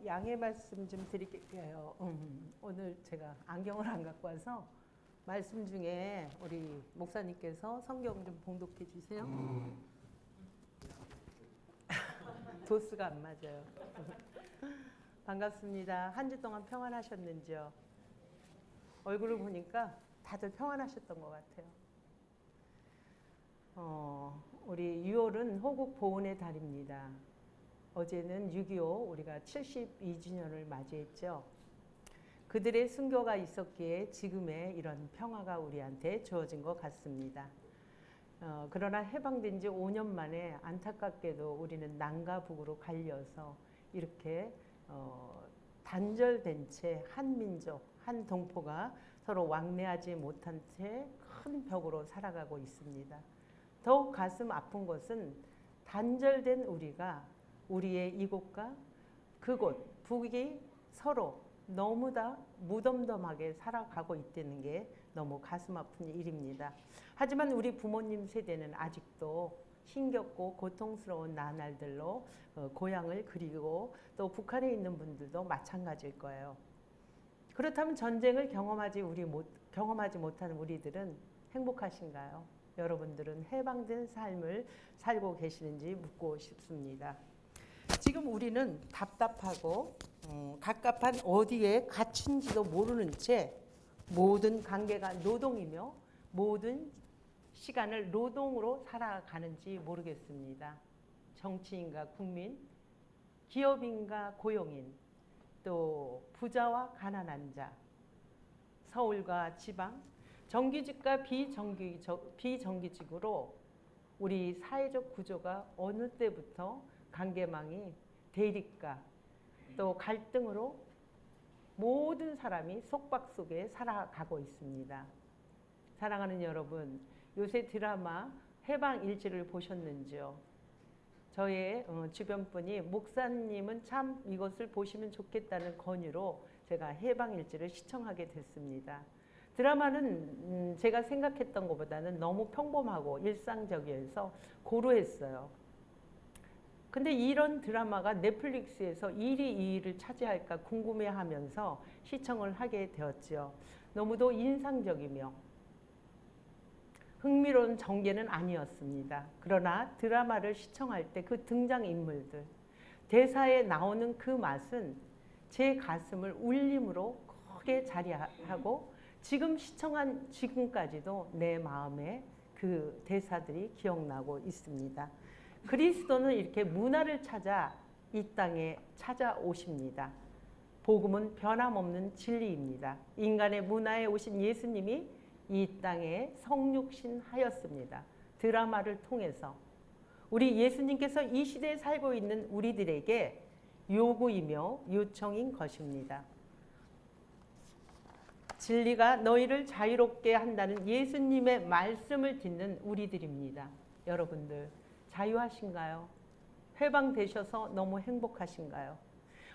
양해 말씀 좀 드릴게요. 오늘 제가 안경을 안 갖고 와서 말씀 중에 우리 목사님께서 성경 좀 봉독해 주세요. 도수가 안 맞아요. 반갑습니다. 한 주 동안 평안하셨는지요? 얼굴을 보니까 다들 평안하셨던 것 같아요. 우리 6월은 호국 보훈의 달입니다. 어제는 6.25 우리가 72주년을 맞이했죠. 그들의 순교가 있었기에 지금의 이런 평화가 우리한테 주어진 것 같습니다. 그러나 해방된 지 5년 만에 안타깝게도 우리는 남과 북으로 갈려서 이렇게 단절된 채 한 민족, 한 동포가 서로 왕래하지 못한 채 큰 벽으로 살아가고 있습니다. 더욱 가슴 아픈 것은 단절된 우리가 우리의 이곳과 그곳, 북이 서로 너무 다 무덤덤하게 살아가고 있다는 게 너무 가슴 아픈 일입니다. 하지만 우리 부모님 세대는 아직도 힘겹고 고통스러운 나날들로 고향을 그리고 또 북한에 있는 분들도 마찬가지일 거예요. 그렇다면 전쟁을 경험하지 못하는 우리들은 행복하신가요? 여러분들은 해방된 삶을 살고 계시는지 묻고 싶습니다. 지금 우리는 답답하고 갑갑한 어디에 갇힌지도 모르는 채 모든 관계가 노동이며 모든 시간을 노동으로 살아가는지 모르겠습니다. 정치인과 국민, 기업인과 고용인, 또 부자와 가난한 자, 서울과 지방, 정규직과 비정규직으로 우리 사회적 구조가 어느 때부터 관계망이 대립과 또 갈등으로 모든 사람이 속박 속에 살아가고 있습니다. 사랑하는 여러분, 요새 드라마 해방일지를 보셨는지요? 저의 주변 분이 목사님은 참 이것을 보시면 좋겠다는 권유로 제가 해방일지를 시청하게 됐습니다. 드라마는 제가 생각했던 것보다는 너무 평범하고 일상적이어서 고루했어요. 근데 이런 드라마가 넷플릭스에서 1위, 2위를 차지할까 궁금해하면서 시청을 하게 되었죠. 너무도 인상적이며 흥미로운 전개는 아니었습니다. 그러나 드라마를 시청할 때 그 등장인물들, 대사에 나오는 그 맛은 제 가슴을 울림으로 크게 자리하고 지금 시청한 지금까지도 내 마음에 그 대사들이 기억나고 있습니다. 그리스도는 이렇게 문화를 찾아 이 땅에 찾아오십니다. 복음은 변함없는 진리입니다. 인간의 문화에 오신 예수님이 이 땅에 성육신 하였습니다. 드라마를 통해서 우리 예수님께서 이 시대에 살고 있는 우리들에게 요구이며 요청인 것입니다. 진리가 너희를 자유롭게 한다는 예수님의 말씀을 듣는 우리들입니다. 여러분들 자유하신가요? 해방되셔서 너무 행복하신가요?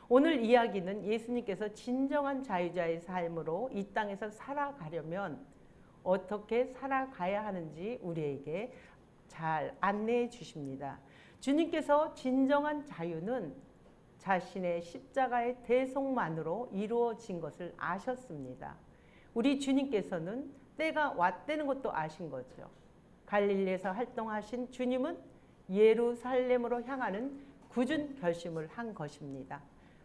오늘 이야기는 예수님께서 진정한 자유자의 삶으로 이 땅에서 살아가려면 어떻게 살아가야 하는지 우리에게 잘 안내해 주십니다. 주님께서 진정한 자유는 자신의 십자가의 대속만으로 이루어진 것을 아셨습니다. 우리 주님께서는 때가 왔다는 것도 아신 거죠. 갈릴리에서 활동하신 주님은 예루살렘으로 향하는 굳은 결심을 한 것입니다.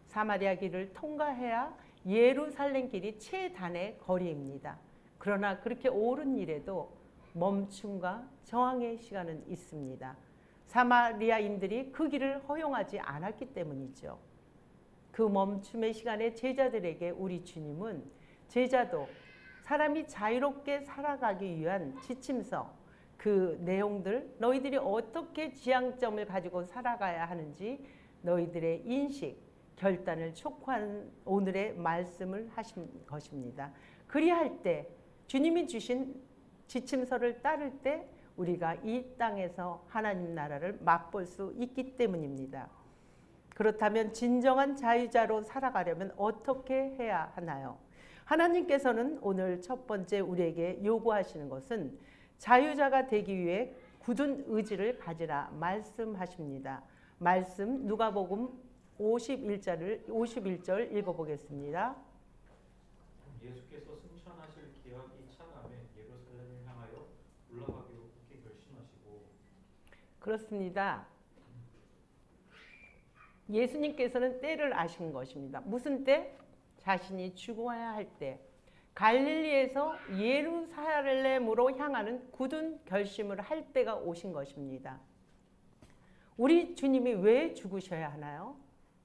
사마리아 길을 통과해야 예루살렘 길이 최단의 거리입니다. 그러나 그렇게 오른 일에도 멈춤과 저항의 시간은 있습니다. 사마리아인들이 그 길을 허용하지 않았기 때문이죠. 그 멈춤의 시간에 제자들에게 우리 주님은 제자도 사람이 자유롭게 살아가기 위한 지침서, 그 내용들, 너희들이 어떻게 지향점을 가지고 살아가야 하는지 너희들의 인식, 결단을 촉구하는 오늘의 말씀을 하신 것입니다. 그리할 때 주님이 주신 지침서를 따를 때 우리가 이 땅에서 하나님 나라를 맛볼 수 있기 때문입니다. 그렇다면 진정한 자유자로 살아가려면 어떻게 해야 하나요? 하나님께서는 오늘 첫 번째 우리에게 요구하시는 것은 자유자가 되기 위해 굳은 의지를 가지라 말씀하십니다. 말씀 누가복음 51절 읽어보겠습니다. 예수께서 승천하실 기약이 차감해 예루살렘을 향하여 올라가기로 굳게 결심하시고. 그렇습니다. 예수님께서는 때를 아신 것입니다. 무슨 때? 자신이 죽어야 할 때. 갈릴리에서 예루살렘으로 향하는 굳은 결심을 할 때가 오신 것입니다. 우리 주님이 왜 죽으셔야 하나요?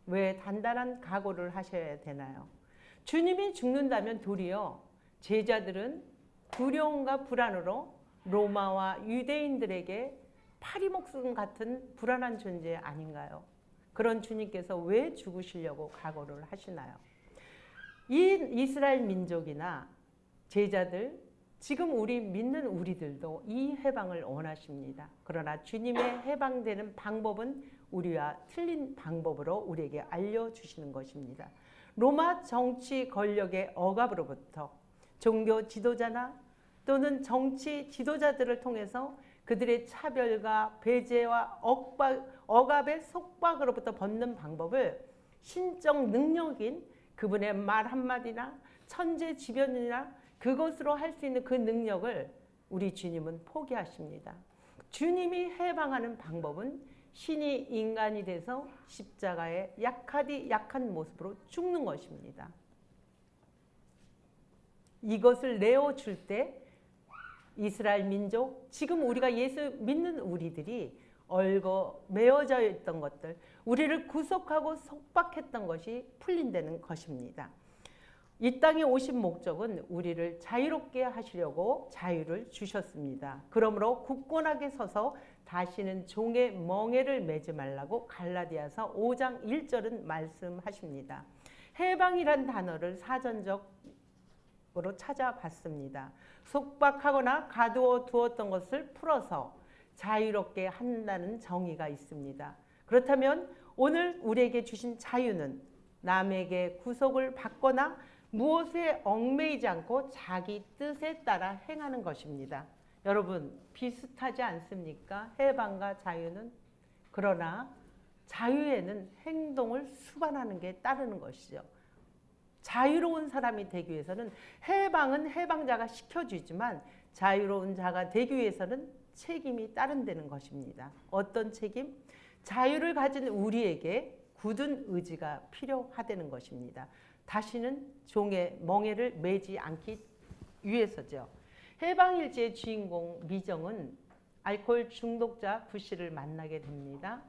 왜 단단한 각오를 하셔야 되나요? 주님이 죽는다면 도리어 제자들은 두려움과 불안으로 로마와 유대인들에게 파리목숨 같은 불안한 존재 아닌가요? 그런 주님께서 왜 죽으시려고 각오를 하시나요? 이 이스라엘 민족이나 제자들, 지금 우리 믿는 우리들도 이 해방을 원하십니다. 그러나 주님의 해방되는 방법은 우리와 틀린 방법으로 우리에게 알려주시는 것입니다. 로마 정치 권력의 억압으로부터 종교 지도자나 또는 정치 지도자들을 통해서 그들의 차별과 배제와 억압의 속박으로부터 벗는 방법을 신적 능력인 그분의 말 한마디나 천재지변이나 그것으로 할 수 있는 그 능력을 우리 주님은 포기하십니다. 주님이 해방하는 방법은 신이 인간이 돼서 십자가에 약한 모습으로 죽는 것입니다. 이것을 내어줄 때 이스라엘 민족, 지금 우리가 예수 믿는 우리들이 매어져 있던 것들, 우리를 구속하고 속박했던 것이 풀린다는 것입니다. 이 땅에 오신 목적은 우리를 자유롭게 하시려고 자유를 주셨습니다. 그러므로 굳건하게 서서 다시는 종의 멍에를 매지 말라고 갈라디아서 5장 1절은 말씀하십니다. 해방이란 단어를 사전적으로 찾아봤습니다. 속박하거나 가두어 두었던 것을 풀어서 자유롭게 한다는 정의가 있습니다. 그렇다면 오늘 우리에게 주신 자유는 남에게 구속을 받거나 무엇에 얽매이지 않고 자기 뜻에 따라 행하는 것입니다. 여러분, 비슷하지 않습니까? 해방과 자유는. 그러나 자유에는 행동을 수반하는 게 따르는 것이죠. 자유로운 사람이 되기 위해서는 해방은 해방자가 시켜주지만 자유로운 자가 되기 위해서는 책임이 따른다는 것입니다. 어떤 책임? 자유를 가진 우리에게 굳은 의지가 필요하다는 것입니다. 다시는 종의 멍에를 매지 않기 위해서죠. 해방일지의 주인공 미정은 알코올 중독자 구씨를 만나게 됩니다.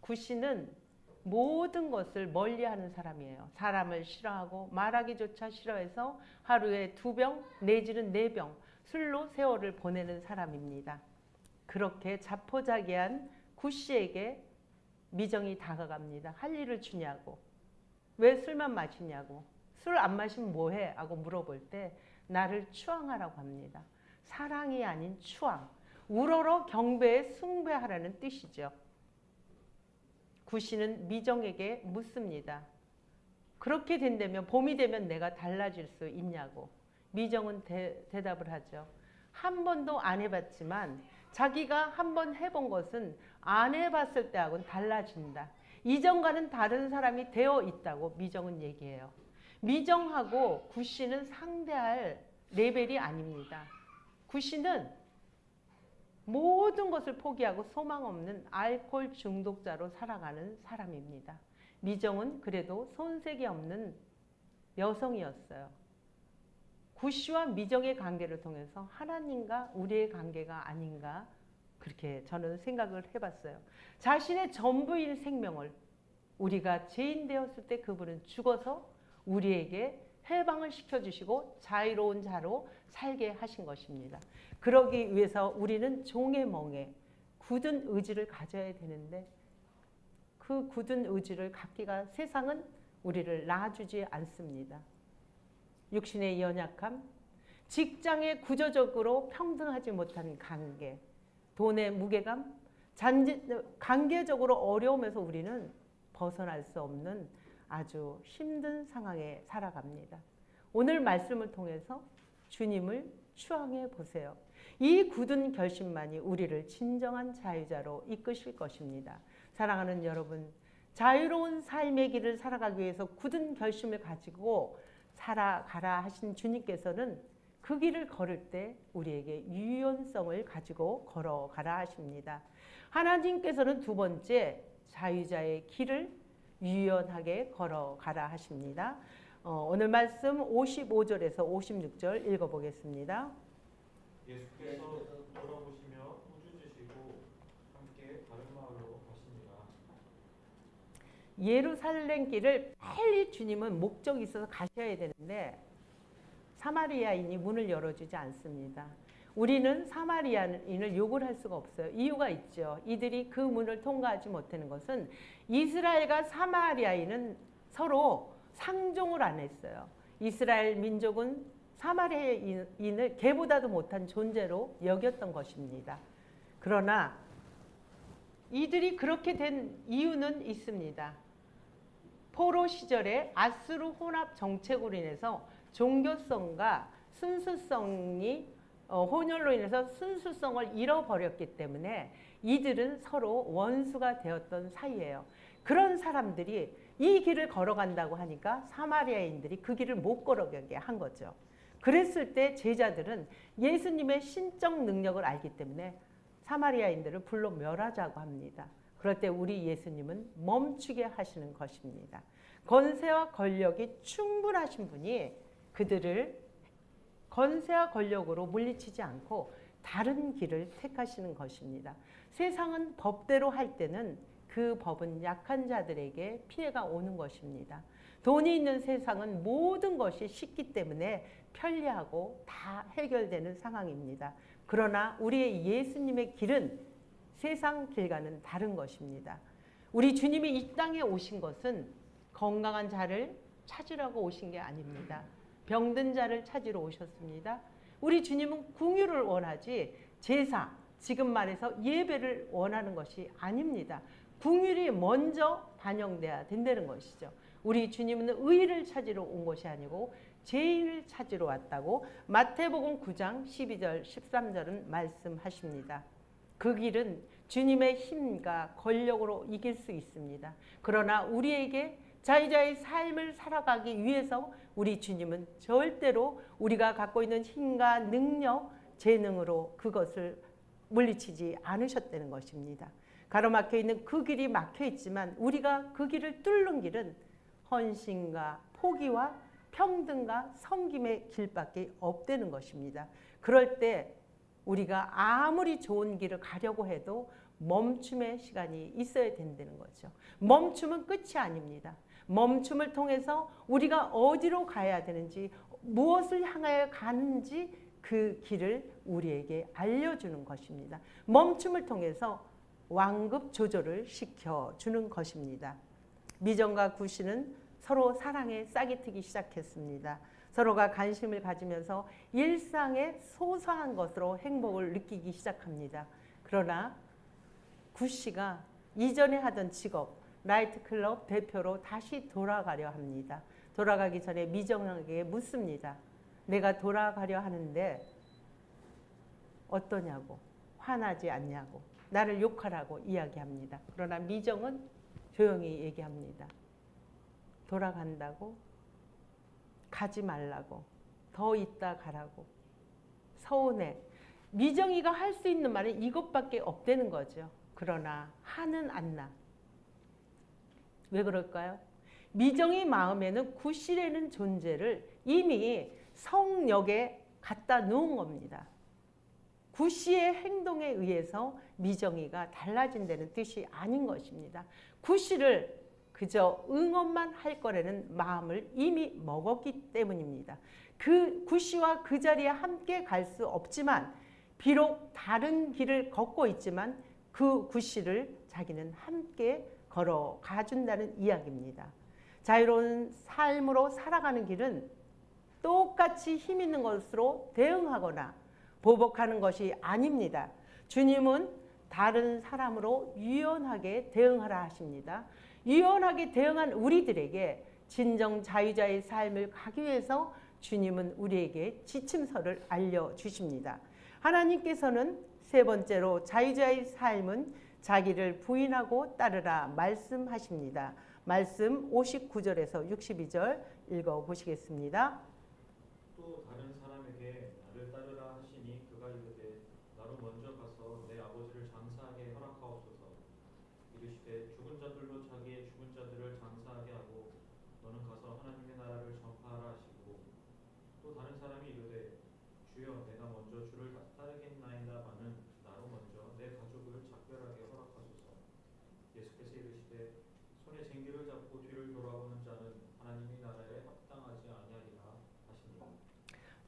구씨는 모든 것을 멀리하는 사람이에요. 사람을 싫어하고 말하기조차 싫어해서 하루에 2병 내지는 4병 술로 세월을 보내는 사람입니다. 그렇게 자포자기한 구씨에게 미정이 다가갑니다. 할 일을 주냐고. 왜 술만 마시냐고. 술 안 마시면 뭐해? 하고 물어볼 때 나를 추앙하라고 합니다. 사랑이 아닌 추앙. 우러러 경배에 숭배하라는 뜻이죠. 구씨는 미정에게 묻습니다. 그렇게 된다면 봄이 되면 내가 달라질 수 있냐고. 미정은 대답을 하죠. 한 번도 안 해봤지만 자기가 한 번 해본 것은 안 해봤을 때하고는 달라진다. 이전과는 다른 사람이 되어 있다고 미정은 얘기해요. 미정하고 구씨는 상대할 레벨이 아닙니다. 구씨는 모든 것을 포기하고 소망 없는 알코올 중독자로 살아가는 사람입니다. 미정은 그래도 손색이 없는 여성이었어요. 구씨와 미정의 관계를 통해서 하나님과 우리의 관계가 아닌가 그렇게 저는 생각을 해봤어요. 자신의 전부인 생명을 우리가 죄인 되었을 때 그분은 죽어서 우리에게 해방을 시켜주시고 자유로운 자로 살게 하신 것입니다. 그러기 위해서 우리는 종의 멍에 굳은 의지를 가져야 되는데 그 굳은 의지를 갖기가 세상은 우리를 놔주지 않습니다. 육신의 연약함, 직장에 구조적으로 평등하지 못한 관계, 돈의 무게감, 관계적으로 어려움에서 우리는 벗어날 수 없는 아주 힘든 상황에 살아갑니다. 오늘 말씀을 통해서 주님을 추앙해 보세요. 이 굳은 결심만이 우리를 진정한 자유자로 이끄실 것입니다. 사랑하는 여러분, 자유로운 삶의 길을 살아가기 위해서 굳은 결심을 가지고 살아가라 하신 주님께서는 그 길을 걸을 때 우리에게 유연성을 가지고 걸어가라 하십니다. 하나님께서는 두 번째 자유자의 길을 유연하게 걸어가라 하십니다. 오늘 말씀 55절에서 56절 읽어보겠습니다. 예수께서 돌아보시며 우주주시고 함께 다른 마을로 가십니다. 예루살렘 길을 빨리 주님은 목적이 있어서 가셔야 되는데 사마리아인이 문을 열어주지 않습니다. 우리는 사마리아인을 욕을 할 수가 없어요. 이유가 있죠. 이들이 그 문을 통과하지 못하는 것은 이스라엘과 사마리아인은 서로 상종을 안 했어요. 이스라엘 민족은 사마리아인을 개보다도 못한 존재로 여겼던 것입니다. 그러나 이들이 그렇게 된 이유는 있습니다. 포로 시절에 아수르 혼합 정책으로 인해서 종교성과 순수성이 혼혈로 인해서 순수성을 잃어버렸기 때문에 이들은 서로 원수가 되었던 사이예요. 그런 사람들이 이 길을 걸어간다고 하니까 사마리아인들이 그 길을 못 걸어가게 한 거죠. 그랬을 때 제자들은 예수님의 신적 능력을 알기 때문에 사마리아인들을 불러 멸하자고 합니다. 그럴 때 우리 예수님은 멈추게 하시는 것입니다. 권세와 권력이 충분하신 분이 그들을 권세와 권력으로 물리치지 않고 다른 길을 택하시는 것입니다. 세상은 법대로 할 때는 그 법은 약한 자들에게 피해가 오는 것입니다. 돈이 있는 세상은 모든 것이 쉽기 때문에 편리하고 다 해결되는 상황입니다. 그러나 우리의 예수님의 길은 세상 길과는 다른 것입니다. 우리 주님이 이 땅에 오신 것은 건강한 자를 찾으려고 오신 게 아닙니다. 병든 자를 찾으러 오셨습니다. 우리 주님은 긍휼을 원하지 제사, 지금 말해서 예배를 원하는 것이 아닙니다. 긍휼이 먼저 반영돼야 된다는 것이죠. 우리 주님은 의를 찾으러 온 것이 아니고 죄인을 찾으러 왔다고 마태복음 9장 12절 13절은 말씀하십니다. 그 길은 주님의 힘과 권력으로 이길 수 있습니다. 그러나 우리에게 자유자의 삶을 살아가기 위해서 우리 주님은 절대로 우리가 갖고 있는 힘과 능력, 재능으로 그것을 물리치지 않으셨다는 것입니다. 가로막혀 있는 그 길이 막혀 있지만 우리가 그 길을 뚫는 길은 헌신과 포기와 평등과 섬김의 길밖에 없다는 것입니다. 그럴 때 우리가 아무리 좋은 길을 가려고 해도 멈춤의 시간이 있어야 된다는 거죠. 멈춤은 끝이 아닙니다. 멈춤을 통해서 우리가 어디로 가야 되는지, 무엇을 향하여 가는지 그 길을 우리에게 알려주는 것입니다. 멈춤을 통해서 완급 조절을 시켜주는 것입니다. 미정과 구시는 서로 사랑에 싹이 트기 시작했습니다. 서로가 관심을 가지면서 일상의 소소한 것으로 행복을 느끼기 시작합니다. 그러나 구씨가 이전에 하던 직업, 나이트클럽 대표로 다시 돌아가려 합니다. 돌아가기 전에 미정에게 묻습니다. 내가 돌아가려 하는데 어떠냐고, 화나지 않냐고, 나를 욕하라고 이야기합니다. 그러나 미정은 조용히 얘기합니다. 돌아간다고? 가지 말라고, 더 있다 가라고, 서운해. 미정이가 할 수 있는 말은 이것밖에 없다는 거죠. 그러나 화는 안 나. 왜 그럴까요? 미정이 마음에는 구씨라는 존재를 이미 성역에 갖다 놓은 겁니다. 구씨의 행동에 의해서 미정이가 달라진다는 뜻이 아닌 것입니다. 구씨를 그저 응원만 할 거라는 마음을 이미 먹었기 때문입니다. 그 구씨와 그 자리에 함께 갈 수 없지만 비록 다른 길을 걷고 있지만 그 구씨를 자기는 함께 걸어가 준다는 이야기입니다. 자유로운 삶으로 살아가는 길은 똑같이 힘 있는 것으로 대응하거나 보복하는 것이 아닙니다. 주님은 다른 사람으로 유연하게 대응하라 하십니다. 유연하게 대응한 우리들에게 진정 자유자의 삶을 가기 위해서 주님은 우리에게 지침서를 알려주십니다. 하나님께서는 세 번째로 자유자의 삶은 자기를 부인하고 따르라 말씀하십니다. 말씀 59절에서 62절 읽어보시겠습니다. 또 다른 사람에게 나를 따르라 하시니 그가 이르되 나로 먼저 가서 내 아버지를 장사하게 허락하옵소서. 이르시되 죽은 자들로 자기의 죽은 자들을 장사하게 하고 너는 가서 하나님의 나라를 전파하라 하시고 또 다른 사람이 이르되 주여 내가 먼저 주를 따르겠나이다마는 나로 먼저 내 가족을 작별하게 허락하소서. 예수께서 이르시되 손에 쟁기를 잡고 뒤를 돌아보는 자는 하나님의 나라에 합당하지 아니하리라 하시니.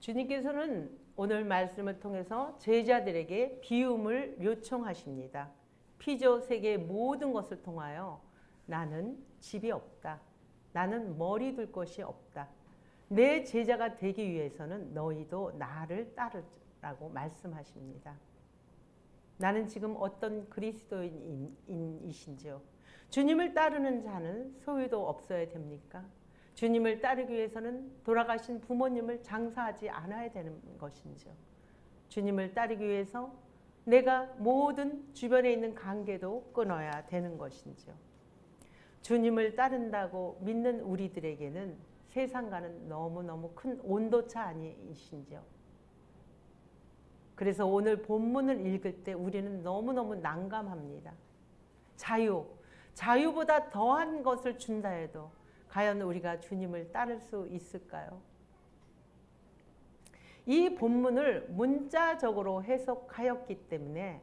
주님께서는 오늘 말씀을 통해서 제자들에게 비움을 요청하십니다. 피조 세계의 모든 것을 통하여 나는 집이 없다. 나는 머리 둘 곳이 없다. 내 제자가 되기 위해서는 너희도 나를 따르라고 말씀하십니다. 나는 지금 어떤 그리스도인이신지요? 주님을 따르는 자는 소유도 없어야 됩니까? 주님을 따르기 위해서는 돌아가신 부모님을 장사하지 않아야 되는 것인지요? 주님을 따르기 위해서 내가 모든 주변에 있는 관계도 끊어야 되는 것인지요? 주님을 따른다고 믿는 우리들에게는 세상과는 너무너무 큰 온도차 아니신지요? 그래서 오늘 본문을 읽을 때 우리는 너무너무 난감합니다. 자유보다 더한 것을 준다 해도 과연 우리가 주님을 따를 수 있을까요? 이 본문을 문자적으로 해석하였기 때문에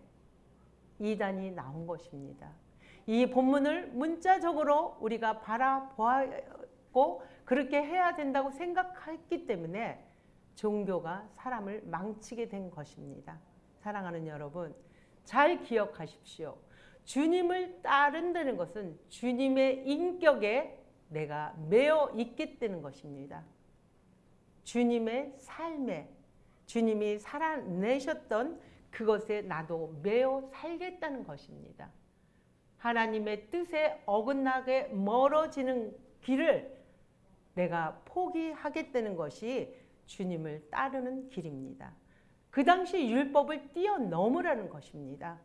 이단이 나온 것입니다. 이 본문을 문자적으로 우리가 바라보았고 그렇게 해야 된다고 생각했기 때문에 종교가 사람을 망치게 된 것입니다. 사랑하는 여러분, 잘 기억하십시오. 주님을 따른다는 것은 주님의 인격에 내가 매여 있겠다는 것입니다. 주님의 삶에 주님이 살아내셨던 그것에 나도 매여 살겠다는 것입니다. 하나님의 뜻에 어긋나게 멀어지는 길을 내가 포기하겠다는 것이 주님을 따르는 길입니다. 그 당시 율법을 뛰어넘으라는 것입니다.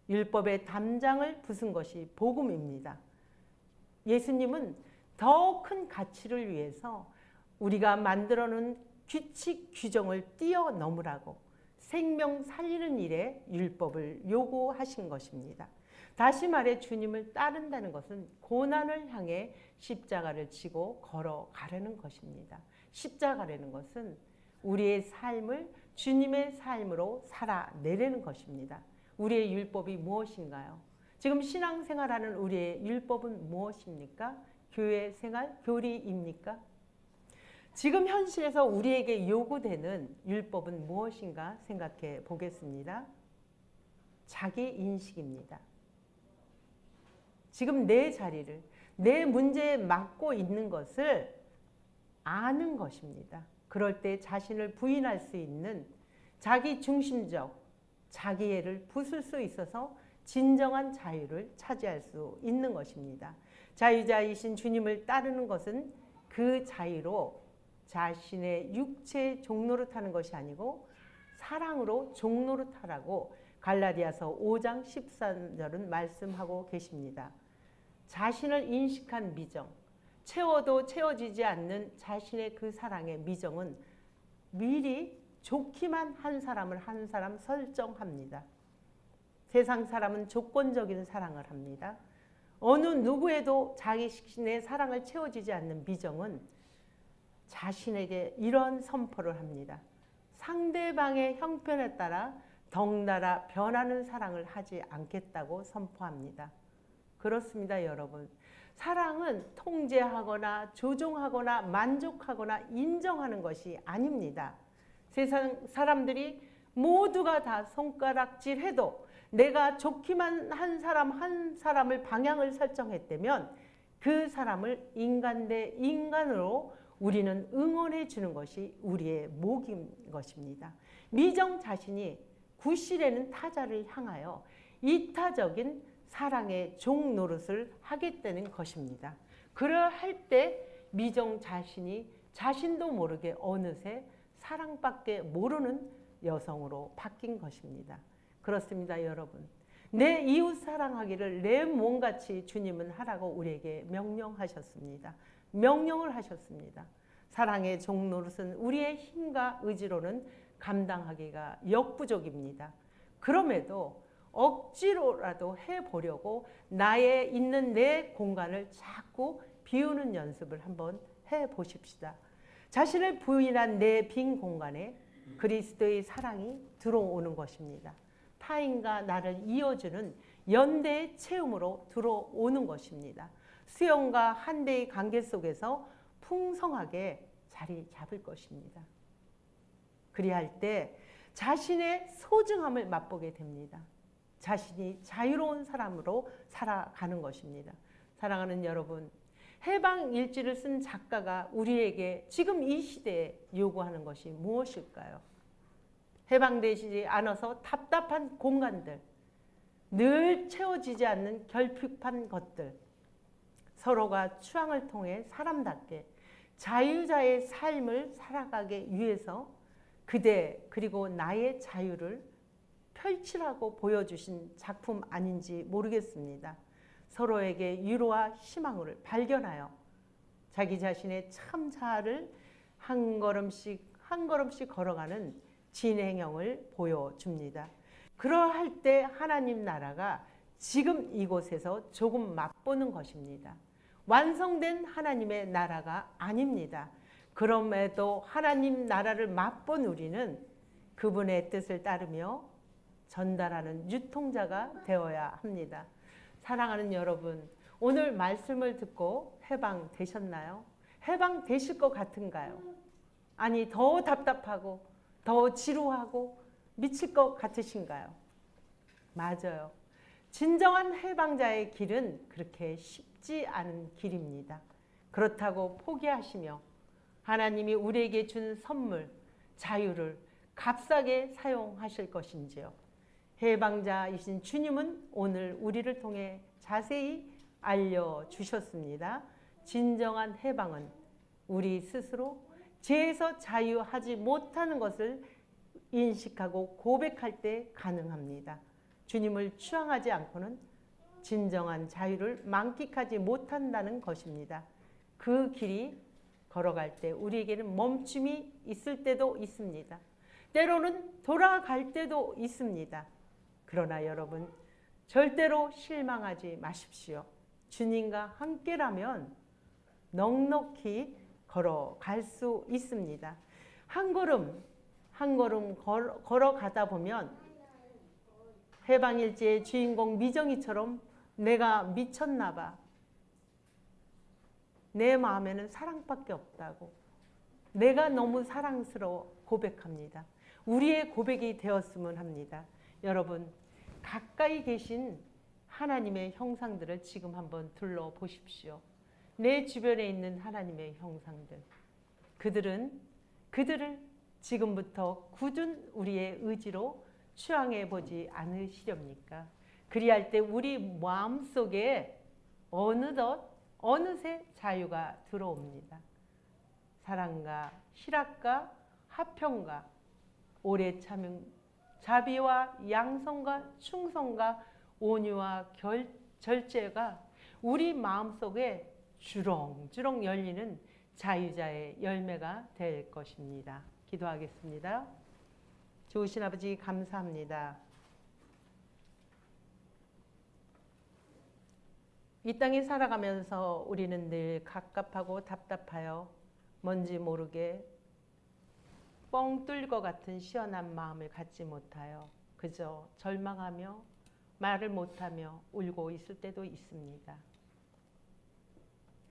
율법의 담장을 부순 것이 복음입니다. 예수님은 더 큰 가치를 위해서 우리가 만들어놓은 규칙, 규정을 뛰어넘으라고 생명 살리는 일에 율법을 요구하신 것입니다. 다시 말해 주님을 따른다는 것은 고난을 향해 십자가를 지고 걸어가려는 것입니다. 십자가라는 것은 우리의 삶을 주님의 삶으로 살아내려는 것입니다. 우리의 율법이 무엇인가요? 지금 신앙생활하는 우리의 율법은 무엇입니까? 교회 생활, 교리입니까? 지금 현실에서 우리에게 요구되는 율법은 무엇인가 생각해 보겠습니다. 자기 인식입니다. 지금 내 자리를, 내 문제에 맡고 있는 것을 아는 것입니다. 그럴 때 자신을 부인할 수 있는 자기 중심적 자기애를 부술 수 있어서 진정한 자유를 차지할 수 있는 것입니다. 자유자이신 주님을 따르는 것은 그 자유로 자신의 육체의 종노릇하는 것이 아니고 사랑으로 종노릇하라고 갈라디아서 5장 13절은 말씀하고 계십니다. 자신을 인식한 미정, 채워도 채워지지 않는 자신의 그 사랑의 미정은 미리 좋기만 한 사람을 한 사람 설정합니다. 세상 사람은 조건적인 사랑을 합니다. 어느 누구에도 자신의 사랑을 채워지지 않는 미정은 자신에게 이런 선포를 합니다. 상대방의 형편에 따라 덩달아 변하는 사랑을 하지 않겠다고 선포합니다. 그렇습니다, 여러분. 사랑은 통제하거나 조종하거나 만족하거나 인정하는 것이 아닙니다. 세상 사람들이 모두가 다 손가락질해도 내가 좋기만 한 사람을 방향을 설정했다면 그 사람을 인간 대 인간으로 우리는 응원해 주는 것이 우리의 목인 것입니다. 미정 자신이 구실에는 타자를 향하여 이타적인 사랑의 종 노릇을 하겠다는 것입니다. 그러할 때 미정 자신이 자신도 모르게 어느새 사랑밖에 모르는 여성으로 바뀐 것입니다. 그렇습니다, 여러분. 내 이웃 사랑하기를 내 몸같이 주님은 하라고 우리에게 명령하셨습니다. 명령을 하셨습니다. 사랑의 종노릇은 우리의 힘과 의지로는 감당하기가 역부족입니다. 그럼에도 억지로라도 해보려고 나의 있는 내 공간을 자꾸 비우는 연습을 한번 해보십시다. 자신을 부인한 내 빈 공간에 그리스도의 사랑이 들어오는 것입니다. 타인과 나를 이어주는 연대의 체험으로 들어오는 것입니다. 수용과 한대의 관계 속에서 풍성하게 자리 잡을 것입니다. 그리할 때 자신의 소중함을 맛보게 됩니다. 자신이 자유로운 사람으로 살아가는 것입니다. 사랑하는 여러분, 해방일지를 쓴 작가가 우리에게 지금 이 시대에 요구하는 것이 무엇일까요? 해방되지 않아서 답답한 공간들, 늘 채워지지 않는 결핍한 것들, 서로가 추앙을 통해 사람답게 자유자의 삶을 살아가기 위해서 그대 그리고 나의 자유를 펼치라고 보여주신 작품 아닌지 모르겠습니다. 서로에게 위로와 희망을 발견하여 자기 자신의 참 자아를 한 걸음씩 걸어가는 진행형을 보여줍니다. 그러할 때 하나님 나라가 지금 이곳에서 조금 맛보는 것입니다. 완성된 하나님의 나라가 아닙니다. 그럼에도 하나님 나라를 맛본 우리는 그분의 뜻을 따르며 전달하는 유통자가 되어야 합니다. 사랑하는 여러분, 오늘 말씀을 듣고 해방되셨나요? 해방되실 것 같은가요? 아니, 더 답답하고 더 지루하고 미칠 것 같으신가요? 맞아요. 진정한 해방자의 길은 그렇게 쉽지 않은 길입니다. 그렇다고 포기하시며 하나님이 우리에게 준 선물, 자유를 값싸게 사용하실 것인지요? 해방자이신 주님은 오늘 우리를 통해 자세히 알려주셨습니다. 진정한 해방은 우리 스스로 죄에서 자유하지 못하는 것을 인식하고 고백할 때 가능합니다. 주님을 추앙하지 않고는 진정한 자유를 만끽하지 못한다는 것입니다. 그 길이 걸어갈 때 우리에게는 멈춤이 있을 때도 있습니다. 때로는 돌아갈 때도 있습니다. 그러나 여러분, 절대로 실망하지 마십시오. 주님과 함께라면 넉넉히 걸어갈 수 있습니다. 한 걸음 한 걸음 걸어가다 보면 해방일지의 주인공 미정이처럼 내가 미쳤나 봐. 내 마음에는 사랑밖에 없다고. 내가 너무 사랑스러워 고백합니다. 우리의 고백이 되었으면 합니다. 여러분, 가까이 계신 하나님의 형상들을 지금 한번 둘러보십시오. 내 주변에 있는 하나님의 형상들. 그들을 지금부터 굳은 우리의 의지로 추앙해 보지 않으시렵니까? 그리할 때 우리 마음속에 어느새 자유가 들어옵니다. 사랑과 희락과 화평과 오래 참음, 자비와 양성과 충성과 온유와 절제가 우리 마음속에 주렁주렁 열리는 자유자의 열매가 될 것입니다. 기도하겠습니다. 좋으신 아버지 감사합니다. 이 땅에 살아가면서 우리는 늘 갑갑하고 답답하여 뭔지 모르게 뻥 뚫릴 것 같은 시원한 마음을 갖지 못하여 그저 절망하며 말을 못하며 울고 있을 때도 있습니다.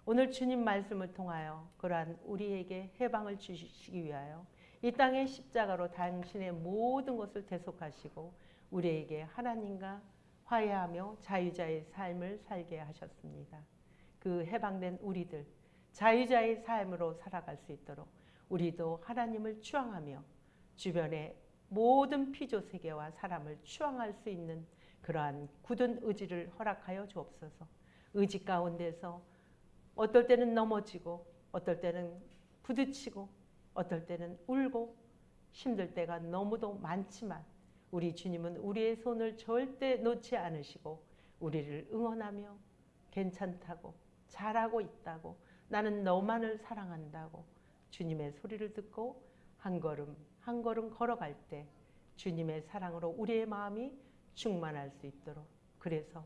오늘 주님 말씀을 통하여 그러한 우리에게 해방을 주시기 위하여 이 땅의 십자가로 당신의 모든 것을 대속하시고 우리에게 하나님과 화해하며 자유자의 삶을 살게 하셨습니다. 그 해방된 우리들 자유자의 삶으로 살아갈 수 있도록 우리도 하나님을 추앙하며 주변의 모든 피조세계와 사람을 추앙할 수 있는 그러한 굳은 의지를 허락하여 주옵소서. 의지 가운데서 어떨 때는 넘어지고 어떨 때는 부딪히고 어떨 때는 울고 힘들 때가 너무도 많지만 우리 주님은 우리의 손을 절대 놓지 않으시고 우리를 응원하며 괜찮다고, 잘하고 있다고, 나는 너만을 사랑한다고 주님의 소리를 듣고 한 걸음 한 걸음 걸어갈 때 주님의 사랑으로 우리의 마음이 충만할 수 있도록, 그래서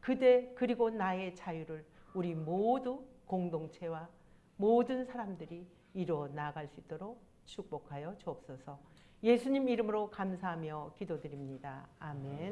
그대 그리고 나의 자유를 우리 모두 공동체와 모든 사람들이 이루어 나아갈 수 있도록 축복하여 주옵소서. 예수님 이름으로 감사하며 기도드립니다. 아멘.